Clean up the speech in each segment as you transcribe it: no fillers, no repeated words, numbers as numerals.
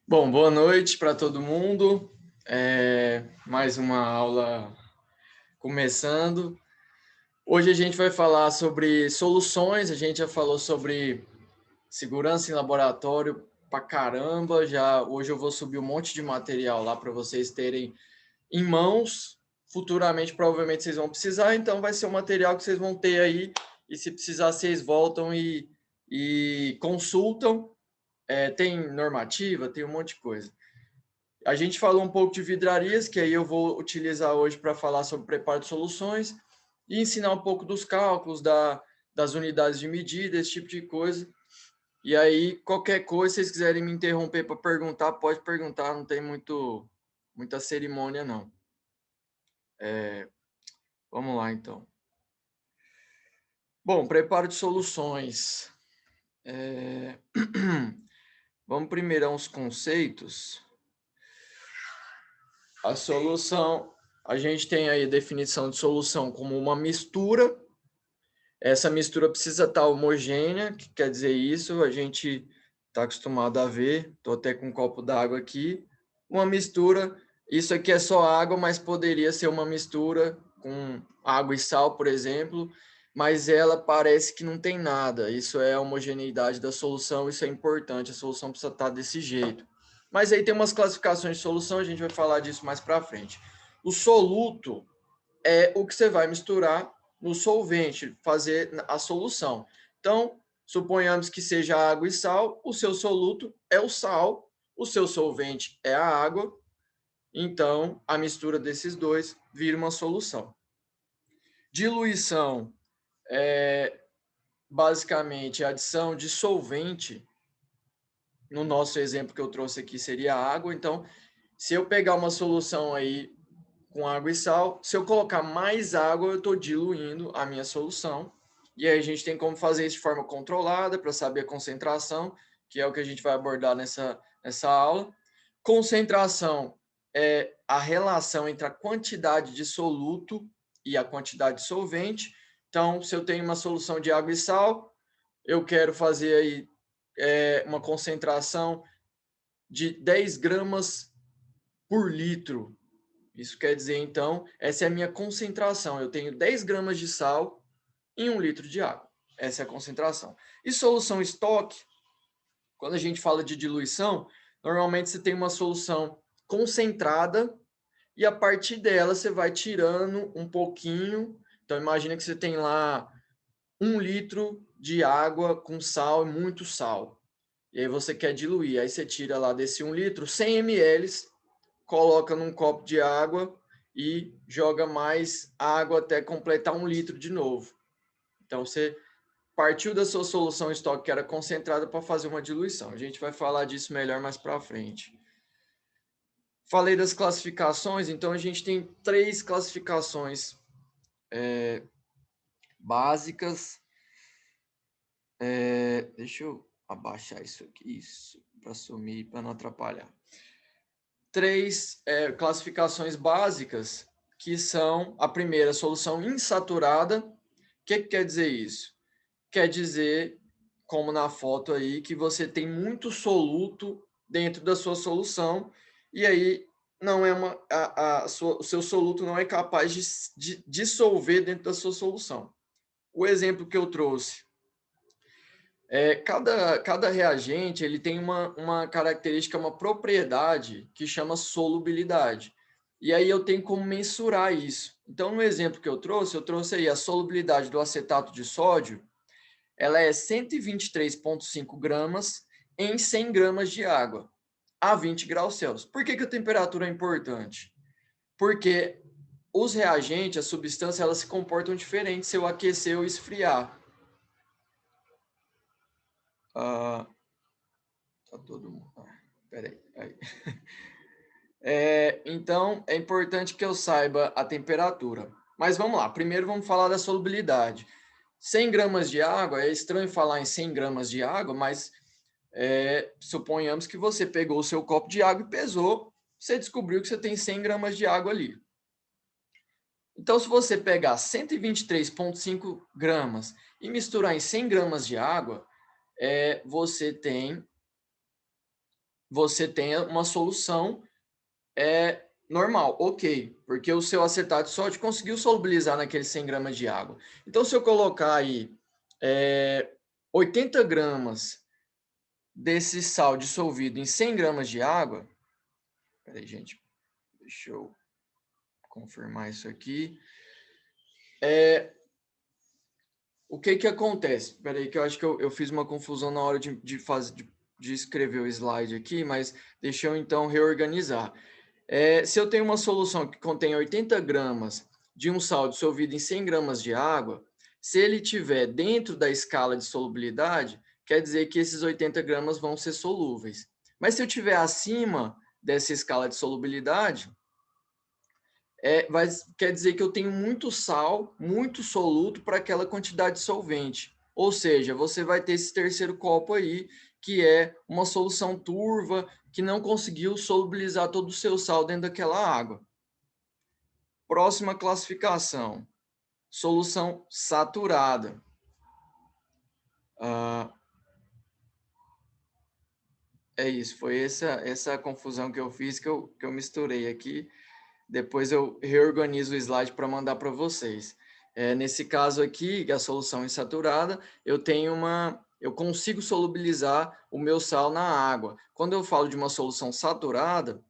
Bom, boa noite para todo mundo. Mais uma aula começando. Hoje a gente vai falar sobre soluções. A gente já falou sobre segurança em laboratório pra caramba. Já hoje eu vou subir um monte de material lá para vocês terem em mãos. Futuramente, provavelmente vocês vão precisar. Então, vai ser um material que vocês vão ter aí. E se precisar, vocês voltam e consultam. Tem normativa, tem um monte de coisa. A gente falou um pouco de vidrarias, que aí eu vou utilizar hoje para falar sobre preparo de soluções e ensinar um pouco dos cálculos, das unidades de medida, esse tipo de coisa. E aí, qualquer coisa, se vocês quiserem me interromper para perguntar, pode perguntar, não tem muita cerimônia, não. Vamos lá, então. Bom, preparo de soluções. Vamos primeiro aos conceitos. A solução, a gente tem aí a definição de solução como uma mistura. Essa mistura precisa estar homogênea, que quer dizer isso, a gente está acostumado a ver, estou até com um copo d'água aqui, uma mistura, isso aqui é só água, mas poderia ser uma mistura com água e sal, por exemplo, mas ela parece que não tem nada, isso é a homogeneidade da solução, isso é importante, a solução precisa estar desse jeito. Mas aí tem umas classificações de solução, a gente vai falar disso mais para frente. O soluto é o que você vai misturar no solvente, fazer a solução. Então, suponhamos que seja água e sal, o seu soluto é o sal, o seu solvente é a água, então a mistura desses dois vira uma solução. Diluição é basicamente a adição de solvente. No nosso exemplo que eu trouxe aqui seria água, então se eu pegar uma solução aí com água e sal. Se eu colocar mais água, eu estou diluindo a minha solução. E aí a gente tem como fazer isso de forma controlada para saber a concentração, que é o que a gente vai abordar nessa aula. Concentração é a relação entre a quantidade de soluto e a quantidade de solvente. Então, se eu tenho uma solução de água e sal, eu quero fazer aí uma concentração de 10 gramas por litro. Isso quer dizer, então, essa é a minha concentração. Eu tenho 10 gramas de sal em 1 litro de água. Essa é a concentração. E solução estoque, quando a gente fala de diluição, normalmente você tem uma solução concentrada e a partir dela você vai tirando um pouquinho. Então, imagina que você tem lá 1 litro de água com sal e muito sal. E aí você quer diluir. Aí você tira lá desse 1 litro 100 ml, coloca num copo de água e joga mais água até completar 1 litro de novo. Então você partiu da sua solução estoque que era concentrada para fazer uma diluição. A gente vai falar disso melhor mais para frente. Falei das classificações, então a gente tem 3 classificações básicas. Deixa eu abaixar isso aqui, isso, para sumir, para não atrapalhar. 3 classificações básicas, que são a primeira, solução insaturada. O que quer dizer isso? Quer dizer, como na foto aí, que você tem muito soluto dentro da sua solução e aí não é o seu soluto não é capaz de dissolver dentro da sua solução. O exemplo que eu trouxe cada reagente ele tem uma característica, uma propriedade que chama solubilidade. E aí eu tenho como mensurar isso. Então, no exemplo que eu trouxe aí a solubilidade do acetato de sódio, ela é 123,5 gramas em 100 gramas de água, a 20 graus Celsius. Por que a temperatura é importante? Porque os reagentes, as substâncias, elas se comportam diferente se eu aquecer ou esfriar. Ah, tá todo mundo. Peraí. Aí. Então, é importante que eu saiba a temperatura. Mas vamos lá. Primeiro, vamos falar da solubilidade. 100 gramas de água, é estranho falar em 100 gramas de água, mas suponhamos que você pegou o seu copo de água e pesou, você descobriu que você tem 100 gramas de água ali. Então, se você pegar 123,5 gramas e misturar em 100 gramas de água, você tem você tenha uma solução normal, ok, porque o seu acetato de sódio conseguiu solubilizar naqueles 100 gramas de água. Então, se eu colocar aí 80 gramas desse sal dissolvido em 100 gramas de água, peraí, gente, deixa eu confirmar isso aqui. O que que acontece? Peraí, que eu acho que eu fiz uma confusão na hora de escrever o slide aqui, mas deixa eu então reorganizar. Se eu tenho uma solução que contém 80 gramas de um sal dissolvido em 100 gramas de água, se ele estiver dentro da escala de solubilidade, quer dizer que esses 80 gramas vão ser solúveis. Mas se eu estiver acima dessa escala de solubilidade, quer dizer que eu tenho muito sal, muito soluto para aquela quantidade de solvente. Ou seja, você vai ter esse terceiro copo aí, que é uma solução turva, que não conseguiu solubilizar todo o seu sal dentro daquela água. Próxima classificação, solução saturada. É isso, foi essa confusão que eu fiz, que eu misturei aqui. Depois eu reorganizo o slide para mandar para vocês. Nesse caso aqui, que é a solução insaturada, eu consigo solubilizar o meu sal na água. Quando eu falo de uma solução saturada,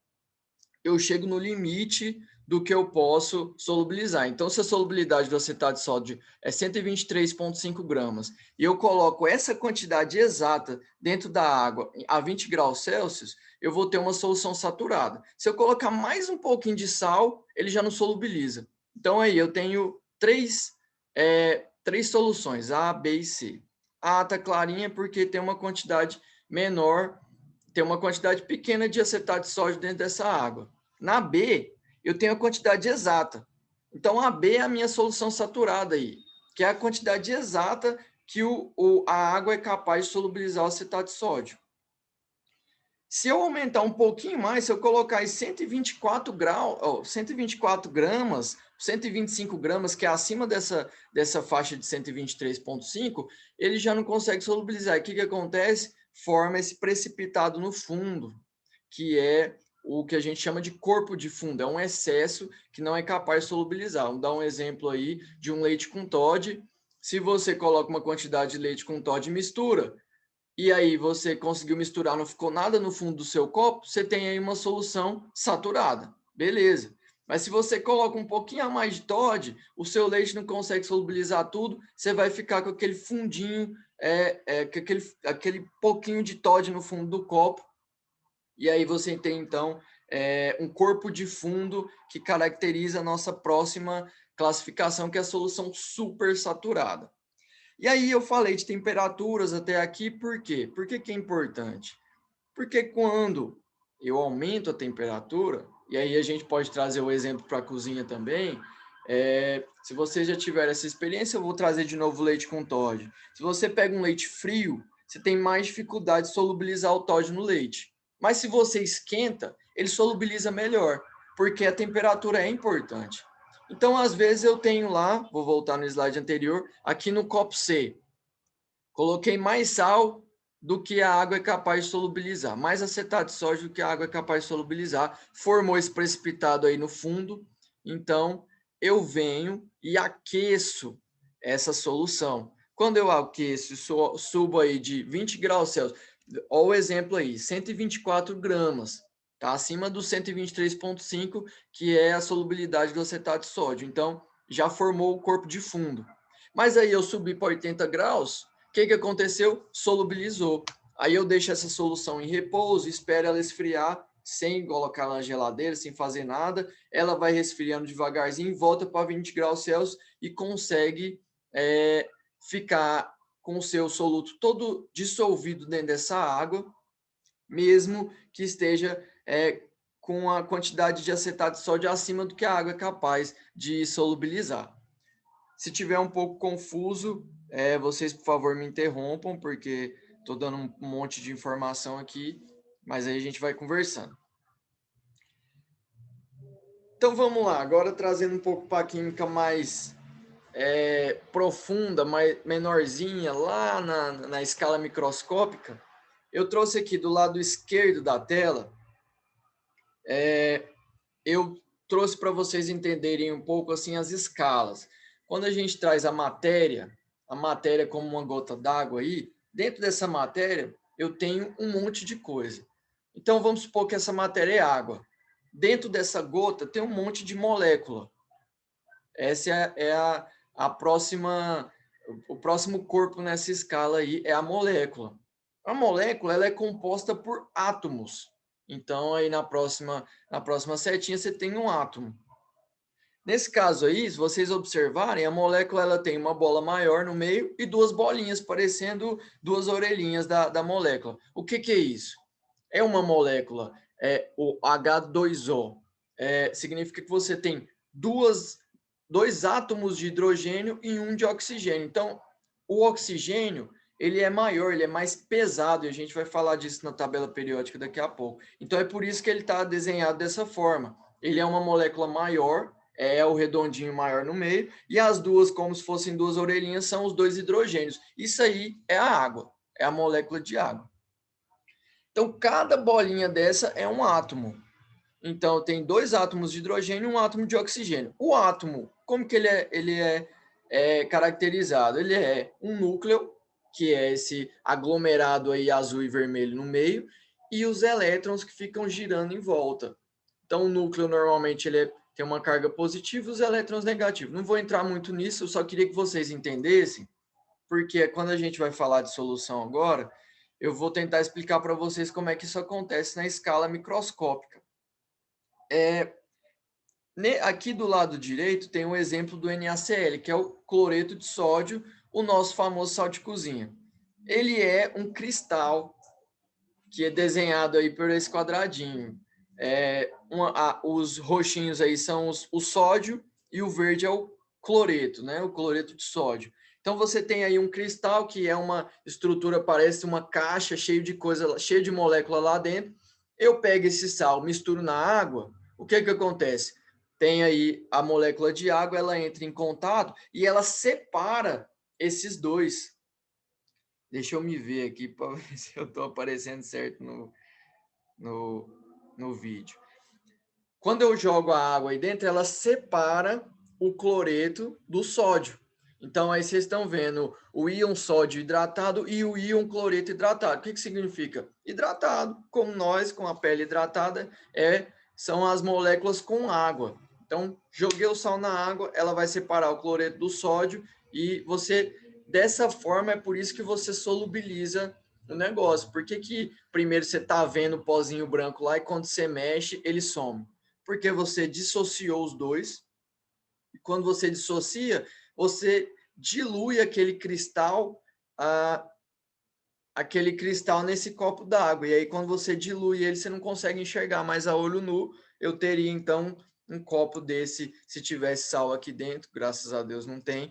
eu chego no limite do que eu posso solubilizar. Então, se a solubilidade do acetato de sódio é 123,5 gramas e eu coloco essa quantidade exata dentro da água a 20 graus Celsius, eu vou ter uma solução saturada. Se eu colocar mais um pouquinho de sal, ele já não solubiliza. Então, aí eu tenho três soluções, A, B e C. A está clarinha porque tem uma quantidade menor, tem uma quantidade pequena de acetato de sódio dentro dessa água. Na B, eu tenho a quantidade exata. Então, a B é a minha solução saturada aí, que é a quantidade exata que a água é capaz de solubilizar o acetato de sódio. Se eu aumentar um pouquinho mais, se eu colocar aí 124 graus, 124 gramas, 125 gramas, que é acima dessa faixa de 123,5, ele já não consegue solubilizar. E o que acontece? Forma esse precipitado no fundo, que é o que a gente chama de corpo de fundo, é um excesso que não é capaz de solubilizar. Vamos dar um exemplo aí de um leite com Toddy. Se você coloca uma quantidade de leite com Toddy e mistura, e aí você conseguiu misturar, não ficou nada no fundo do seu copo, você tem aí uma solução saturada. Beleza. Mas se você coloca um pouquinho a mais de Toddy, o seu leite não consegue solubilizar tudo, você vai ficar com aquele fundinho, com aquele pouquinho de Toddy no fundo do copo, e aí você tem, então, um corpo de fundo que caracteriza a nossa próxima classificação, que é a solução supersaturada. E aí eu falei de temperaturas até aqui, por quê? Por que que é importante? Porque quando eu aumento a temperatura, e aí a gente pode trazer o exemplo para a cozinha também, se você já tiver essa experiência, eu vou trazer de novo leite com Toddy. Se você pega um leite frio, você tem mais dificuldade de solubilizar o Toddy no leite. Mas se você esquenta, ele solubiliza melhor, porque a temperatura é importante. Então, às vezes eu tenho lá, vou voltar no slide anterior, aqui no copo C, coloquei mais sal do que a água é capaz de solubilizar, mais acetato de sódio do que a água é capaz de solubilizar, formou esse precipitado aí no fundo, então eu venho e aqueço essa solução. Quando eu aqueço, subo aí de 20 graus Celsius, olha o exemplo aí, 124 gramas, tá acima do 123,5, que é a solubilidade do acetato de sódio. Então, já formou o corpo de fundo. Mas aí eu subi para 80 graus, o que aconteceu? Solubilizou. Aí eu deixo essa solução em repouso, espero ela esfriar, sem colocar ela na geladeira, sem fazer nada. Ela vai resfriando devagarzinho, volta para 20 graus Celsius e consegue ficar com o seu soluto todo dissolvido dentro dessa água, mesmo que esteja com a quantidade de acetato de sódio acima do que a água é capaz de solubilizar. Se tiver um pouco confuso, vocês, por favor, me interrompam, porque estou dando um monte de informação aqui, mas aí a gente vai conversando. Então, vamos lá. Agora, trazendo um pouco para a química mais profunda, mais menorzinha, lá na escala microscópica, Eu trouxe aqui do lado esquerdo da tela, eu trouxe para vocês entenderem um pouco assim as escalas. Quando a gente traz a matéria como uma gota d'água aí, dentro dessa matéria eu tenho um monte de coisa. Então vamos supor que essa matéria é água. Dentro dessa gota tem um monte de molécula. Essa é a próxima, o próximo corpo nessa escala aí é a molécula. A molécula ela é composta por átomos. Então aí na próxima setinha você tem um átomo. Nesse caso aí, se vocês observarem, a molécula ela tem uma bola maior no meio e duas bolinhas parecendo duas orelhinhas da molécula. O que é isso? É uma molécula, o H2O. Significa que você tem dois átomos de hidrogênio e um de oxigênio. Então, o oxigênio ele é maior, ele é mais pesado, e a gente vai falar disso na tabela periódica daqui a pouco. Então, é por isso que ele está desenhado dessa forma. Ele é uma molécula maior, é o redondinho maior no meio, e as duas, como se fossem duas orelhinhas, são os dois hidrogênios. Isso aí é a água, é a molécula de água. Então, cada bolinha dessa é um átomo. Então, tem dois átomos de hidrogênio e um átomo de oxigênio. O átomo, como que ele é caracterizado? Ele é um núcleo, que é esse aglomerado aí azul e vermelho no meio, e os elétrons que ficam girando em volta. Então, o núcleo normalmente tem uma carga positiva e os elétrons negativos. Não vou entrar muito nisso, eu só queria que vocês entendessem, porque quando a gente vai falar de solução agora, eu vou tentar explicar para vocês como é que isso acontece na escala microscópica. Aqui do lado direito tem um exemplo do NaCl, que é o cloreto de sódio, o nosso famoso sal de cozinha. Ele é um cristal que é desenhado aí por esse quadradinho. Os roxinhos aí são o sódio e o verde é o cloreto, né? O cloreto de sódio. Então você tem aí um cristal que é uma estrutura, parece uma caixa cheia de coisa, cheia de molécula lá dentro. Eu pego esse sal, misturo na água, o que acontece? Tem aí a molécula de água, ela entra em contato e ela separa esses dois. Deixa eu me ver aqui para ver se eu estou aparecendo certo no vídeo. Quando eu jogo a água aí dentro, ela separa o cloreto do sódio. Então, aí vocês estão vendo o íon sódio hidratado e o íon cloreto hidratado. O que significa? Hidratado, como nós, com a pele hidratada, são as moléculas com água. Então, joguei o sal na água, ela vai separar o cloreto do sódio e dessa forma, é por isso que você solubiliza o negócio. Por que primeiro você está vendo o pozinho branco lá e quando você mexe, ele some? Porque você dissociou os dois. E quando você dissocia, você dilui aquele cristal nesse copo d'água. E aí, quando você dilui ele, você não consegue enxergar mais a olho nu. Eu teria, então, um copo desse, se tivesse sal aqui dentro, graças a Deus não tem,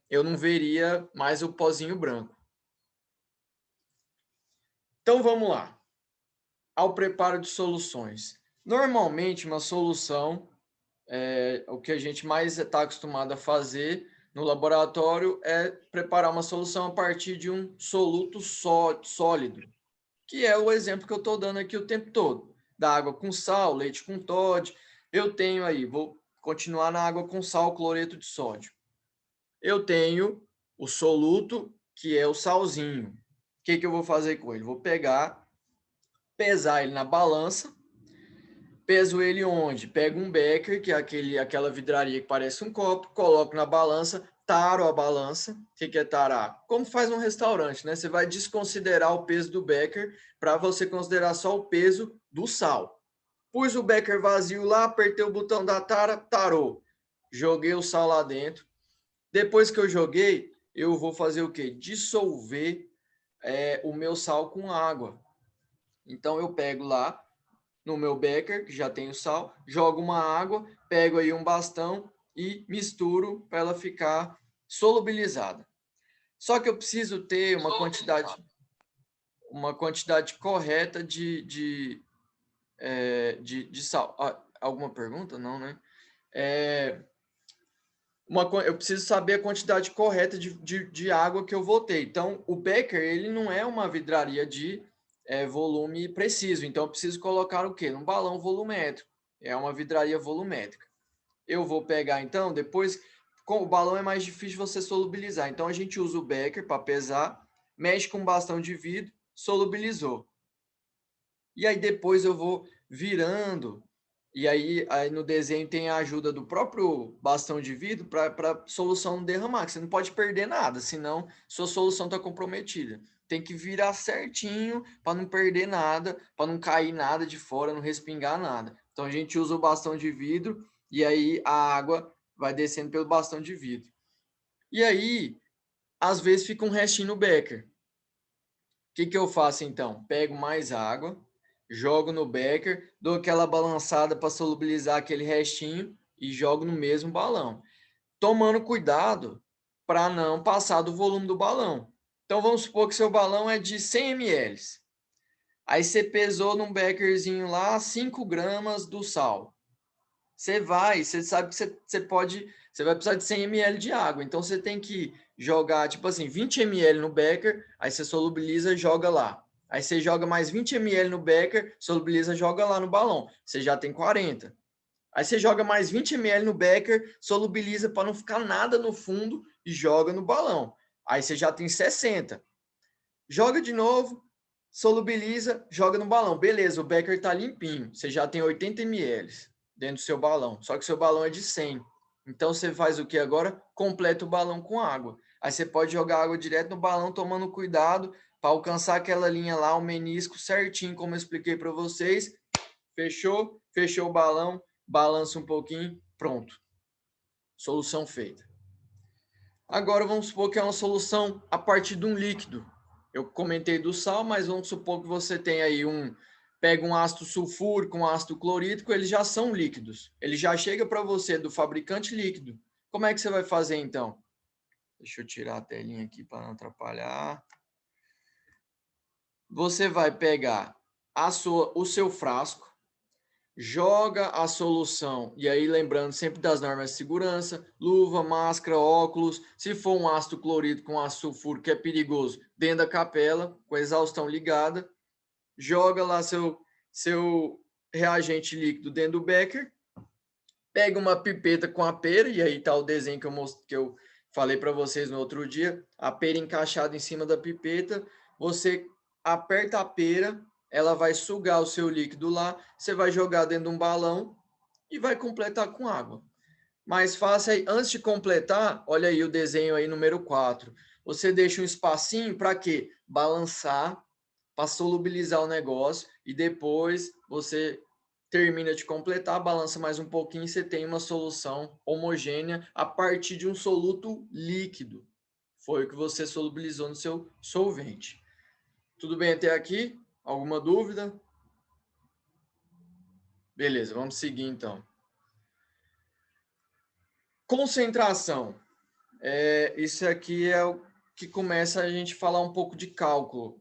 eu não veria mais o pozinho branco. Então, vamos lá. Ao preparo de soluções. Normalmente, uma solução, o que a gente mais está acostumado a fazer no laboratório é preparar uma solução a partir de um soluto sólido, que é o exemplo que eu estou dando aqui o tempo todo. Da água com sal, leite com Toddy. Eu tenho aí, vou continuar na água com sal, cloreto de sódio. Eu tenho o soluto, que é o salzinho. O que eu vou fazer com ele? Vou pegar, pesar ele na balança. Peso ele onde? Pego um becker, que é aquela vidraria que parece um copo, coloco na balança, taro a balança. O que é tarar? Como faz um restaurante, né? Você vai desconsiderar o peso do becker para você considerar só o peso do sal. Pus o becker vazio lá, apertei o botão da tara, tarou. Joguei o sal lá dentro. Depois que eu joguei, eu vou fazer o quê? Dissolver o meu sal com água. Então eu pego lá no meu becker, que já tem o sal, jogo uma água, pego aí um bastão e misturo para ela ficar solubilizada. Só que eu preciso ter uma quantidade correta de sal. Alguma pergunta? Não, né? eu preciso saber a quantidade correta de água que eu vou ter. Então, o becker, ele não é uma vidraria de volume preciso. Então, eu preciso colocar o quê? Um balão volumétrico. É uma vidraria volumétrica. Eu vou pegar, então, depois... Com o balão é mais difícil você solubilizar. Então, a gente usa o becker para pesar, mexe com um bastão de vidro, solubilizou. E aí, depois eu vou virando e aí no desenho tem a ajuda do próprio bastão de vidro para a solução não derramar, que você não pode perder nada, senão sua solução está comprometida. Tem que virar certinho para não perder nada, para não cair nada de fora, não respingar nada. Então a gente usa o bastão de vidro e aí a água vai descendo pelo bastão de vidro. E aí, às vezes fica um restinho no becker. O que eu faço então? Pego mais água, jogo no becker, dou aquela balançada para solubilizar aquele restinho e jogo no mesmo balão, tomando cuidado para não passar do volume do balão. Então vamos supor que seu balão é de 100 ml. Aí você pesou num beckerzinho lá 5 gramas do sal. Você sabe que você vai precisar de 100 ml de água. Então você tem que jogar, tipo assim, 20 ml no becker, aí você solubiliza e joga lá. Aí você joga mais 20 ml no becker, solubiliza e joga lá no balão. Você já tem 40. Aí você joga mais 20 ml no becker, solubiliza para não ficar nada no fundo e joga no balão. Aí você já tem 60. Joga de novo, solubiliza, joga no balão. Beleza, o becker está limpinho. Você já tem 80 ml dentro do seu balão. Só que o seu balão é de 100. Então você faz o que agora? Completa o balão com água. Aí você pode jogar água direto no balão, tomando cuidado para alcançar aquela linha lá, o menisco certinho, como eu expliquei para vocês. Fechou? Fechou o balão, balança um pouquinho, pronto. Solução feita. Agora vamos supor que é uma solução a partir de um líquido. Eu comentei do sal, mas vamos supor que você tem aí pega um ácido sulfúrico, um ácido clorídrico, eles já são líquidos. Ele já chega para você do fabricante líquido. Como é que você vai fazer então? Deixa eu tirar a telinha aqui para não atrapalhar. Você vai pegar o seu frasco, joga a solução, e aí lembrando sempre das normas de segurança, luva, máscara, óculos, se for um ácido clorídrico com ácido sulfúrico que é perigoso, dentro da capela, com a exaustão ligada, joga lá seu reagente líquido dentro do becker, pega uma pipeta com a pera, e aí tá o desenho que eu falei para vocês no outro dia, a pera encaixada em cima da pipeta, você aperta a pera, ela vai sugar o seu líquido lá, você vai jogar dentro de um balão e vai completar com água. Mais fácil aí, antes de completar, olha aí o desenho aí número 4. Você deixa um espacinho para quê? Balançar, para solubilizar o negócio e depois você termina de completar, balança mais um pouquinho e você tem uma solução homogênea a partir de um soluto líquido. Foi o que você solubilizou no seu solvente. Tudo bem até aqui? Alguma dúvida? Beleza, vamos seguir então. Concentração. Isso aqui é o que começa a gente falar um pouco de cálculo.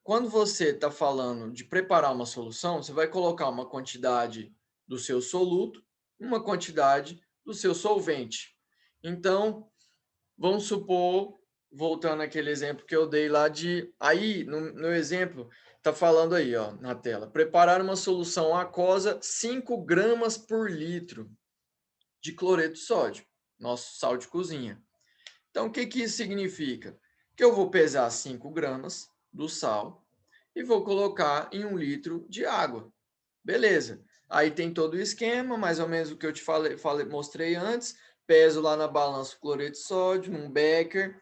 Quando você está falando de preparar uma solução, você vai colocar uma quantidade do seu soluto, uma quantidade do seu solvente. Então, vamos supor, voltando àquele exemplo que eu dei lá de... Aí, no exemplo, está falando aí, ó, na tela. Preparar uma solução aquosa 5 gramas por litro de cloreto de sódio, nosso sal de cozinha. Então, o que isso significa? Que eu vou pesar 5 gramas do sal e vou colocar em 1 litro de água. Beleza. Aí tem todo o esquema, mais ou menos o que eu te mostrei antes. Peso lá na balança o cloreto de sódio, num becker.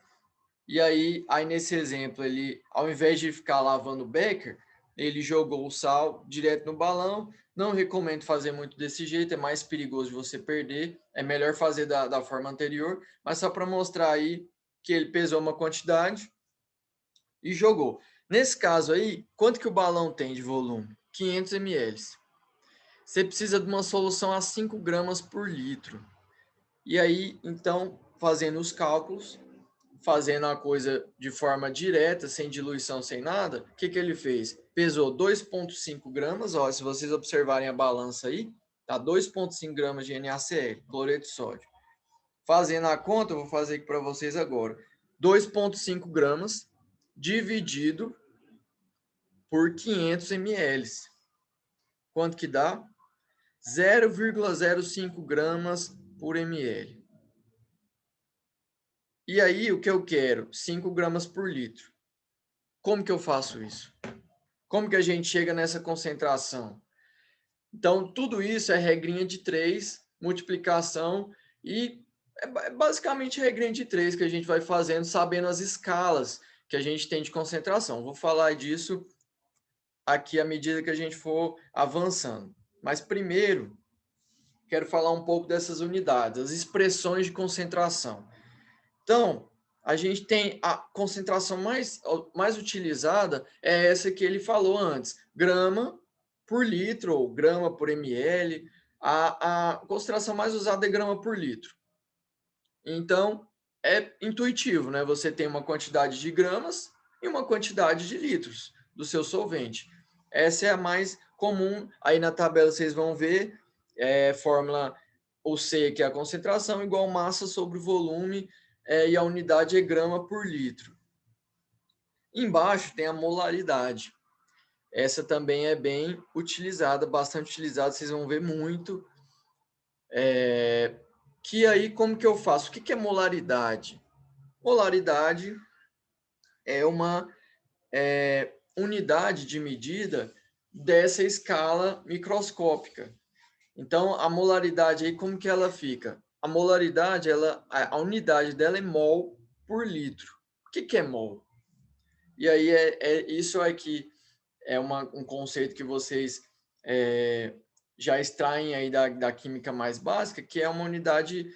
E aí nesse exemplo, ele, ao invés de ficar lavando o becker, ele jogou o sal direto no balão. Não recomendo fazer muito desse jeito, é mais perigoso de você perder. É melhor fazer da forma anterior, mas só para mostrar aí que ele pesou uma quantidade e jogou. Nesse caso aí, quanto que o balão tem de volume? 500 ml. Você precisa de uma solução a 5 gramas por litro. E aí, então, fazendo os cálculos, fazendo a coisa de forma direta, sem diluição, sem nada, o que ele fez? Pesou 2,5 gramas, ó, se vocês observarem a balança aí, Tá? 2,5 gramas de NaCl, cloreto de sódio. Fazendo a conta, eu vou fazer aqui para vocês agora. 2,5 gramas dividido por 500 ml. Quanto que dá? 0,05 gramas por ml. E aí, o que eu quero? 5 gramas por litro. Como que eu faço isso? Como que a gente chega nessa concentração? Então, tudo isso é regrinha de 3, multiplicação, e é basicamente regrinha de 3 que a gente vai fazendo, sabendo as escalas que a gente tem de concentração. Vou falar disso aqui à medida que a gente for avançando. Mas primeiro, quero falar um pouco dessas unidades, as expressões de concentração. Então, a gente tem a concentração mais utilizada é essa que ele falou antes, grama por litro ou grama por ml. A concentração mais usada é grama por litro. Então, é intuitivo, né? Você tem uma quantidade de gramas e uma quantidade de litros do seu solvente. Essa é a mais comum. Aí na tabela vocês vão ver, fórmula o C, que é a concentração, igual massa sobre volume, e a unidade é grama por litro. Embaixo tem a molaridade. Essa também é bem utilizada, bastante utilizada, vocês vão ver muito. Que aí, como que eu faço? O que é molaridade? Molaridade é uma unidade de medida dessa escala microscópica. Então, a molaridade aí, como que ela fica? A molaridade, a unidade dela é mol por litro. O que é mol? E aí, isso aqui é um conceito que vocês já extraem aí da química mais básica, que é uma unidade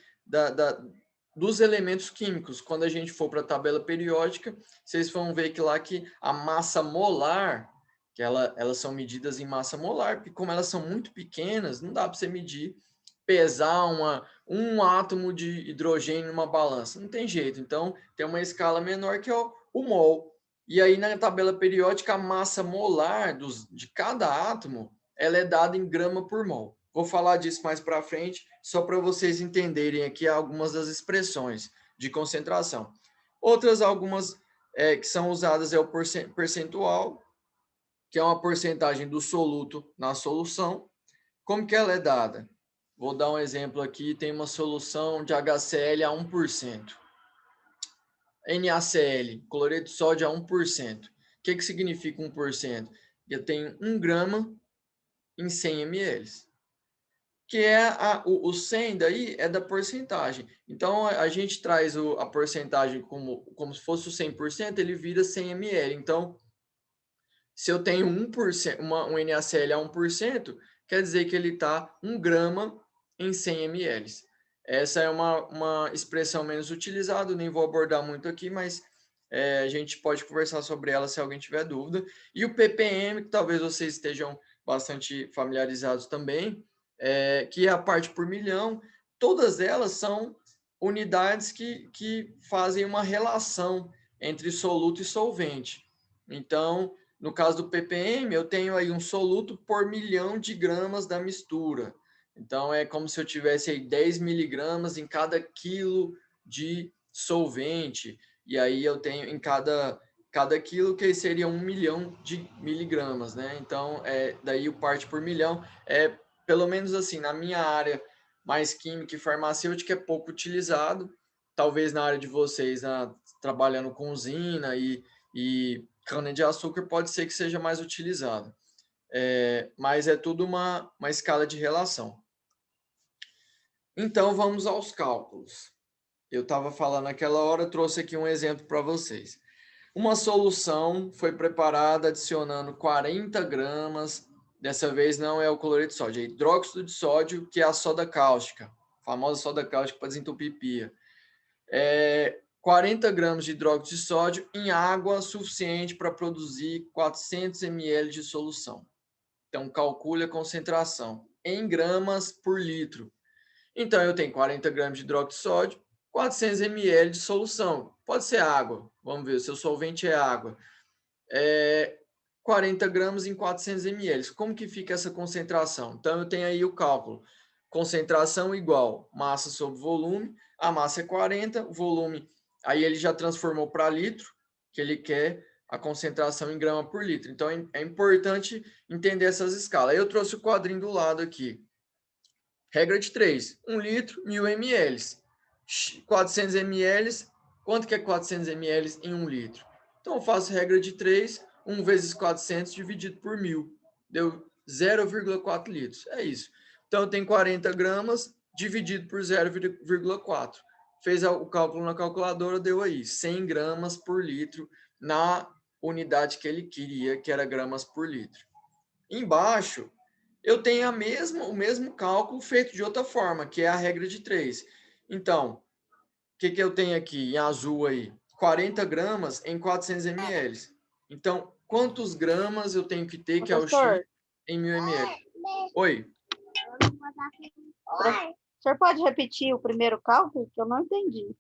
dos elementos químicos. Quando a gente for para a tabela periódica, vocês vão ver que lá que a massa molar, que elas são medidas em massa molar, porque como elas são muito pequenas, não dá para você medir, pesar um átomo de hidrogênio numa balança. Não tem jeito. Então, tem uma escala menor que é o mol. E aí, na tabela periódica, a massa molar de cada átomo ela é dada em grama por mol. Vou falar disso mais para frente, só para vocês entenderem aqui algumas das expressões de concentração. Outras, algumas que são usadas é o percentual, que é uma porcentagem do soluto na solução. Como que ela é dada? Vou dar um exemplo aqui, tem uma solução de HCl a 1%. NaCl, cloreto de sódio a 1%. O que significa 1%? Eu tenho 1 grama em 100 ml. Que é o 100 daí é da porcentagem. Então, a gente traz a porcentagem como se fosse o 100%, ele vira 100 ml. Então, se eu tenho 1%, um NaCl a 1%, quer dizer que ele está 1 grama em 100 ml. Essa é uma expressão menos utilizada, nem vou abordar muito aqui, mas a gente pode conversar sobre ela se alguém tiver dúvida. E o ppm, que talvez vocês estejam bastante familiarizados também, que é a parte por milhão, todas elas são unidades que fazem uma relação entre soluto e solvente. Então, no caso do ppm, eu tenho aí um soluto por milhão de gramas da mistura. Então, é como se eu tivesse aí 10 miligramas em cada quilo de solvente. E aí eu tenho em cada quilo, que seria 1 milhão de miligramas, né? Então, daí o parte por milhão pelo menos assim, na minha área mais química e farmacêutica, é pouco utilizado. Talvez na área de vocês, trabalhando com usina e cana-de-açúcar, pode ser que seja mais utilizado. Mas é tudo uma escala de relação. Então, vamos aos cálculos. Eu estava falando naquela hora, trouxe aqui um exemplo para vocês. Uma solução foi preparada adicionando 40 gramas, dessa vez não é o cloreto de sódio, é hidróxido de sódio, que é a soda cáustica, a famosa soda cáustica para desentupir pia. 40 gramas de hidróxido de sódio em água suficiente para produzir 400 ml de solução. Então, calcule a concentração em gramas por litro. Então, eu tenho 40 gramas de hidróxido de sódio, 400 ml de solução. Pode ser água. Vamos ver, o seu solvente é água. 40 gramas em 400 ml. Como que fica essa concentração? Então, eu tenho aí o cálculo. Concentração igual massa sobre volume. A massa é 40, o volume, aí ele já transformou para litro, que ele quer a concentração em grama por litro. Então, é importante entender essas escalas. Aí eu trouxe o quadrinho do lado aqui. Regra de 3, 1 litro, 1000 ml. 400 ml, quanto que é 400 ml em 1 litro? Então, eu faço regra de 3, 1 vezes 400 dividido por 1000. Deu 0,4 litros. É isso. Então, eu tenho 40 gramas dividido por 0,4. Fez o cálculo na calculadora, deu aí 100 gramas por litro na unidade que ele queria, que era gramas por litro. Embaixo, eu tenho o mesmo cálculo feito de outra forma, que é a regra de 3. Então, o que eu tenho aqui em azul aí? 40 gramas em 400 ml. Então, quantos gramas eu tenho que ter, que é o X, Professor, em 1000 ml? Oi? o senhor pode repetir o primeiro cálculo, que eu não entendi.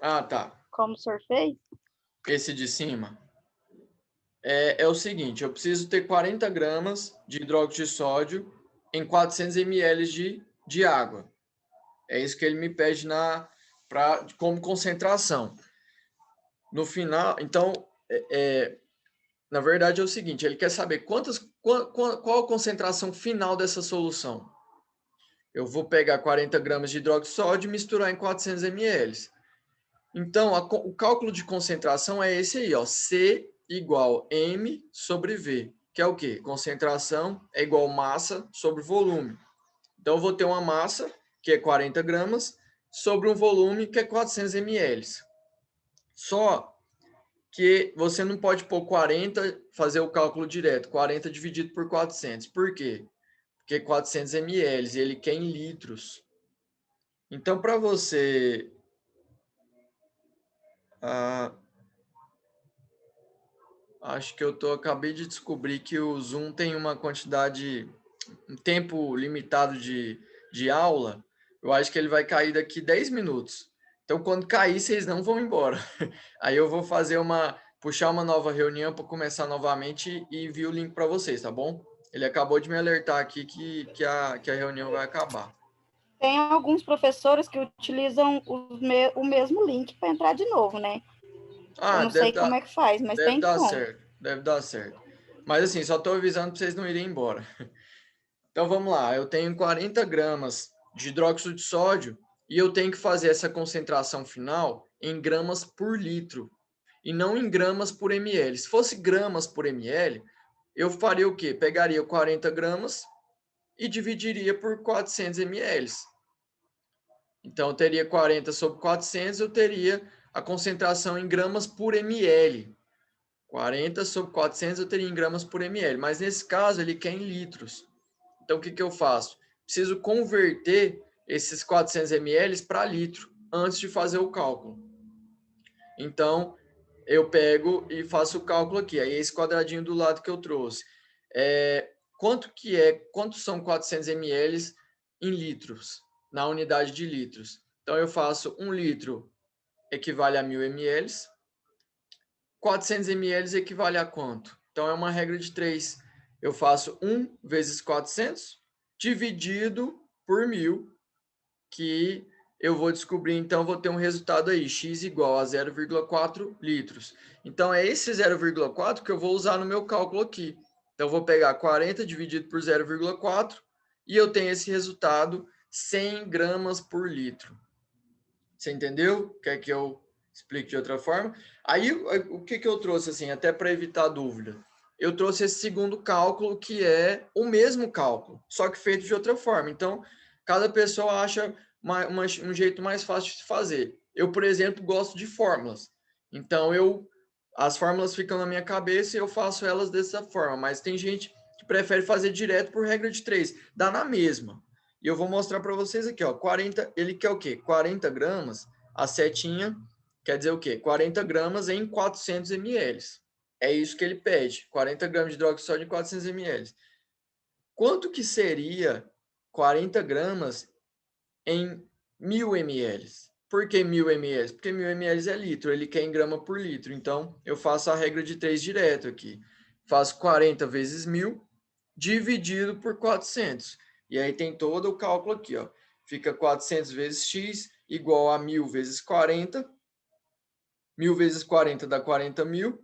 Ah, tá. Como o senhor fez? Esse de cima. É o seguinte, eu preciso ter 40 gramas de hidróxido de sódio em 400 ml de água. É isso que ele me pede como concentração. No final, então, na verdade é o seguinte, ele quer saber qual a concentração final dessa solução. Eu vou pegar 40 gramas de hidróxido de sódio e misturar em 400 ml. Então, o cálculo de concentração é esse aí, ó, C igual M sobre V, que é o quê? Concentração é igual massa sobre volume. Então, eu vou ter uma massa, que é 40 gramas, sobre um volume, que é 400 ml. Só que você não pode pôr 40, fazer o cálculo direto, 40 dividido por 400. Por quê? Porque 400 ml, ele quer em litros. Então, para você... acho que acabei de descobrir que o Zoom tem uma quantidade, um tempo limitado de aula. Eu acho que ele vai cair daqui 10 minutos. Então, quando cair, vocês não vão embora. Aí eu vou puxar uma nova reunião para começar novamente e envio o link para vocês, tá bom? Ele acabou de me alertar aqui que a reunião vai acabar. Tem alguns professores que utilizam o mesmo link para entrar de novo, né? Eu Ah, não sei como é que faz, mas deve tem dar como. certo, deve dar certo. Mas assim, só estou avisando para vocês não irem embora. Então vamos lá, eu tenho 40 gramas de hidróxido de sódio e eu tenho que fazer essa concentração final em gramas por litro e não em gramas por ml. Se fosse gramas por ml, eu faria o quê? Pegaria 40 gramas e dividiria por 400 ml. Então eu teria 40 sobre 400, eu teria a concentração em gramas por ml. 40 sobre 400 eu teria em gramas por ml, mas nesse caso ele quer em litros. Então, o que eu faço? Preciso converter esses 400 ml para litro antes de fazer o cálculo. Então, eu pego e faço o cálculo aqui. Aí, esse quadradinho do lado que eu trouxe. Quanto são 400 ml em litros, na unidade de litros? Então, eu faço 1 litro equivale a 1000 ml. 400 ml equivale a quanto? Então, é uma regra de 3. Eu faço 1 vezes 400 dividido por 1000, que eu vou descobrir, então, vou ter um resultado aí, x igual a 0,4 litros. Então, é esse 0,4 que eu vou usar no meu cálculo aqui. Então, eu vou pegar 40 dividido por 0,4 e eu tenho esse resultado 100 gramas por litro. Você entendeu? Quer que eu explique de outra forma? Aí, o que eu trouxe, assim, até para evitar dúvida? Eu trouxe esse segundo cálculo, que é o mesmo cálculo, só que feito de outra forma. Então, cada pessoa acha um jeito mais fácil de fazer. Eu, por exemplo, gosto de fórmulas. Então, as fórmulas ficam na minha cabeça e eu faço elas dessa forma. Mas tem gente que prefere fazer direto por regra de 3. Dá na mesma. E eu vou mostrar para vocês aqui, ó, 40, ele quer o quê? 40 gramas, a setinha quer dizer o quê? 40 gramas em 400 ml. É isso que ele pede, 40 gramas de hidróxido de sódio em 400 ml. Quanto que seria 40 gramas em 1000 ml? Por que 1000 ml? Porque 1000 ml é litro, ele quer em grama por litro. Então, eu faço a regra de 3 direto aqui. faço 40 vezes 1.000, dividido por 400. E aí tem todo o cálculo aqui, ó. Fica 400 vezes x igual a 1.000 vezes 40. 1.000 vezes 40 dá 40.000.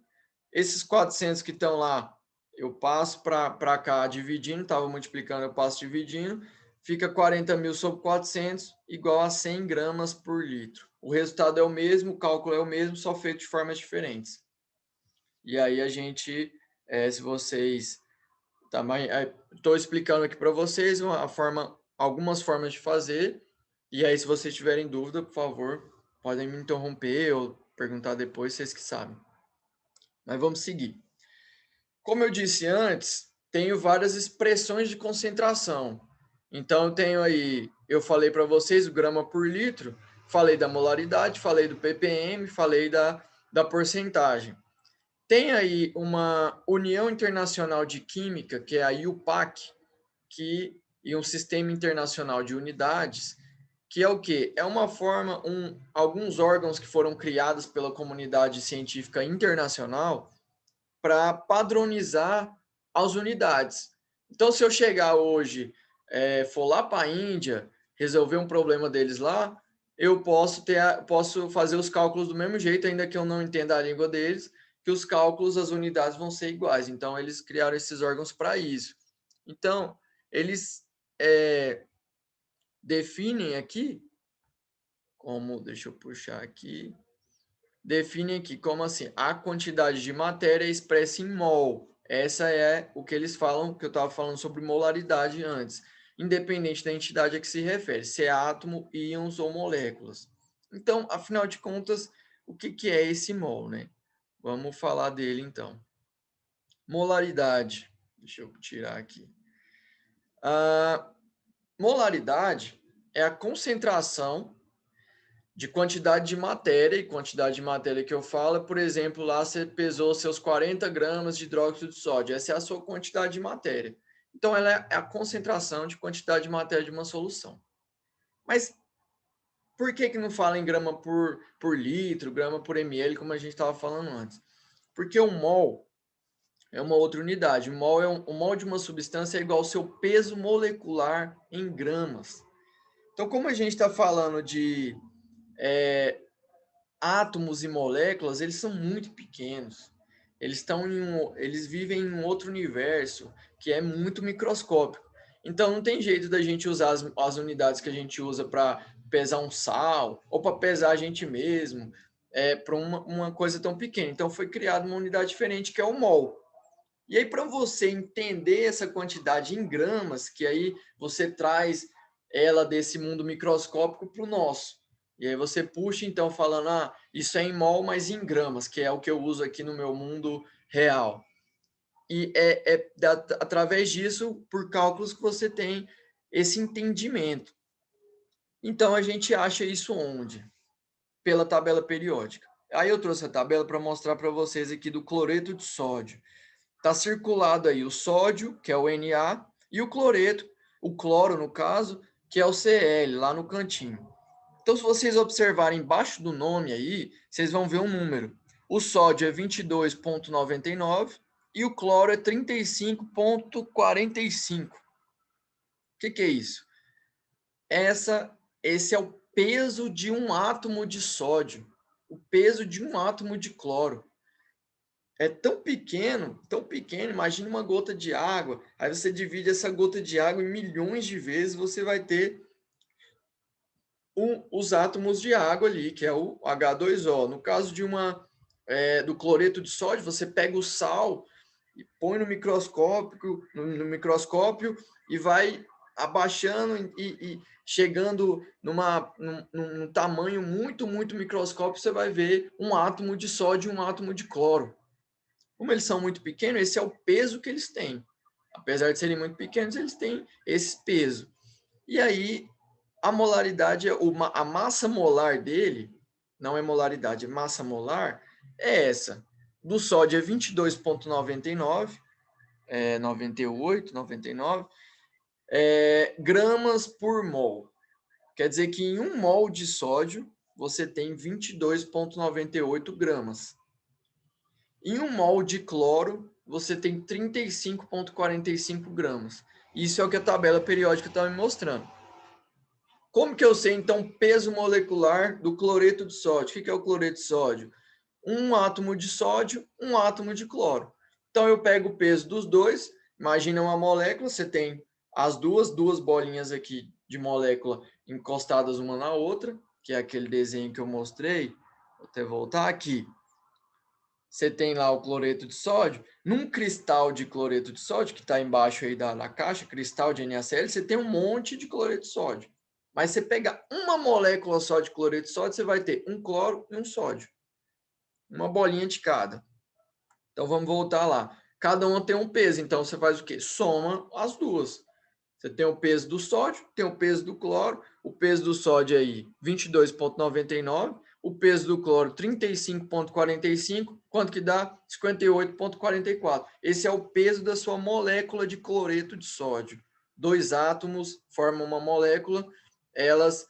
Esses 400 que estão lá, eu passo para cá dividindo, estava multiplicando, eu passo dividindo. Fica 40.000 sobre 400 igual a 100 gramas por litro. O resultado é o mesmo, o cálculo é o mesmo, só feito de formas diferentes. E aí a gente, se vocês... Estou explicando aqui para vocês algumas formas de fazer. E aí, se vocês tiverem dúvida, por favor, podem me interromper ou perguntar depois, vocês que sabem. Mas vamos seguir. Como eu disse antes, tenho várias expressões de concentração. Então, eu tenho aí, eu falei para vocês o grama por litro, falei da molaridade, falei do ppm, falei da porcentagem. Tem aí uma União Internacional de Química, que é a IUPAC, e um Sistema Internacional de Unidades, que é o quê? É uma forma, alguns órgãos que foram criados pela comunidade científica internacional para padronizar as unidades. Então, se eu chegar hoje, for lá para a Índia, resolver um problema deles lá, eu posso fazer os cálculos do mesmo jeito, ainda que eu não entenda a língua deles, que os cálculos, as unidades vão ser iguais. Então, eles criaram esses órgãos para isso. Então, eles definem aqui, deixa eu puxar aqui, definem aqui como assim, a quantidade de matéria é expressa em mol. Essa é o que eles falam, que eu estava falando sobre molaridade antes, independente da entidade a que se refere, se é átomo, íons ou moléculas. Então, afinal de contas, o que é esse mol, né? Vamos falar dele então. Molaridade, deixa eu tirar aqui. A molaridade é a concentração de quantidade de matéria, e quantidade de matéria que eu falo, por exemplo, lá você pesou seus 40 gramas de hidróxido de sódio, essa é a sua quantidade de matéria. Então, ela é a concentração de quantidade de matéria de uma solução. Mas por que não fala em grama por litro, grama por ml, como a gente estava falando antes? Porque o mol é uma outra unidade. O mol de uma substância é igual ao seu peso molecular em gramas. Então, como a gente está falando de átomos e moléculas, eles são muito pequenos. Eles vivem em um outro universo que é muito microscópico. Então, não tem jeito da gente usar as unidades que a gente usa para pesar um sal ou para pesar a gente mesmo para uma coisa tão pequena. Então, foi criada uma unidade diferente, que é o mol. E aí, para você entender essa quantidade em gramas, que aí você traz ela desse mundo microscópico para o nosso. E aí você puxa, então, falando, isso é em mol, mas em gramas, que é o que eu uso aqui no meu mundo real. E através disso, por cálculos, que você tem esse entendimento. Então, a gente acha isso onde? Pela tabela periódica. Aí eu trouxe a tabela para mostrar para vocês aqui do cloreto de sódio. Está circulado aí o sódio, que é o Na, e o cloreto, o cloro no caso, que é o Cl, lá no cantinho. Então, se vocês observarem embaixo do nome aí, vocês vão ver um número. O sódio é 22,99 e o cloro é 35,45. O que é isso? Esse é o peso de um átomo de sódio, o peso de um átomo de cloro. É tão pequeno, imagine uma gota de água, aí você divide essa gota de água em milhões de vezes, você vai ter os átomos de água ali, que é o H2O. No caso do cloreto de sódio, você pega o sal e põe no microscópio e vai abaixando e chegando num tamanho muito, muito microscópico, você vai ver um átomo de sódio e um átomo de cloro. Como eles são muito pequenos, esse é o peso que eles têm. Apesar de serem muito pequenos, eles têm esse peso. E aí, a molaridade, a massa molar dele, não é molaridade, é massa molar, é essa. Do sódio é 22,99, 98, 99, gramas por mol. Quer dizer que em 1 mol de sódio, você tem 22,98 gramas. Em 1 mol de cloro, você tem 35,45 gramas. Isso é o que a tabela periódica está me mostrando. Como que eu sei, então, peso molecular do cloreto de sódio? O que é o cloreto de sódio? Um átomo de sódio, um átomo de cloro. Então, eu pego o peso dos dois, imagina uma molécula, você tem as duas bolinhas aqui de molécula encostadas uma na outra, que é aquele desenho que eu mostrei. Vou até voltar aqui. Você tem lá o cloreto de sódio. Num cristal de cloreto de sódio, que está embaixo aí da caixa, cristal de NaCl, você tem um monte de cloreto de sódio. Mas você pegar uma molécula só de cloreto de sódio, você vai ter um cloro e um sódio. Uma bolinha de cada. Então, vamos voltar lá. Cada uma tem um peso. Então, você faz o quê? Soma as duas. Você tem o peso do sódio, tem o peso do cloro. O peso do sódio aí, 22,99. O peso do cloro, 35,45. Quanto que dá? 58,44. Esse é o peso da sua molécula de cloreto de sódio. Dois átomos formam uma molécula, elas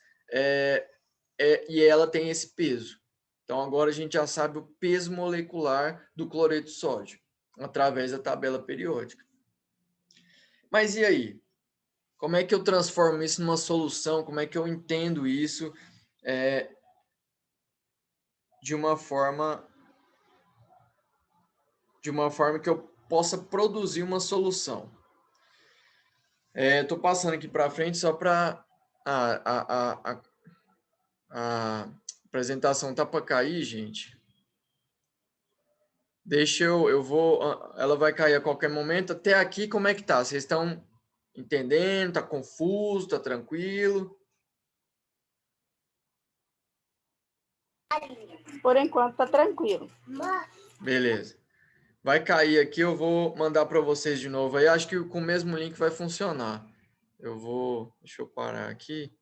e ela tem esse peso. Então, agora a gente já sabe o peso molecular do cloreto de sódio, através da tabela periódica. Mas e aí? Como é que eu transformo isso numa solução? Como é que eu entendo isso de uma forma que eu possa produzir uma solução? Estou passando aqui para frente só para a apresentação tá para cair, gente. Deixa eu vou, ela vai cair a qualquer momento. Até aqui, como é que tá? Vocês estão entendendo? Tá confuso? Tá tranquilo? Por enquanto, tá tranquilo. Beleza. Vai cair aqui, eu vou mandar para vocês de novo aí. Acho que com o mesmo link vai funcionar. Deixa eu parar aqui.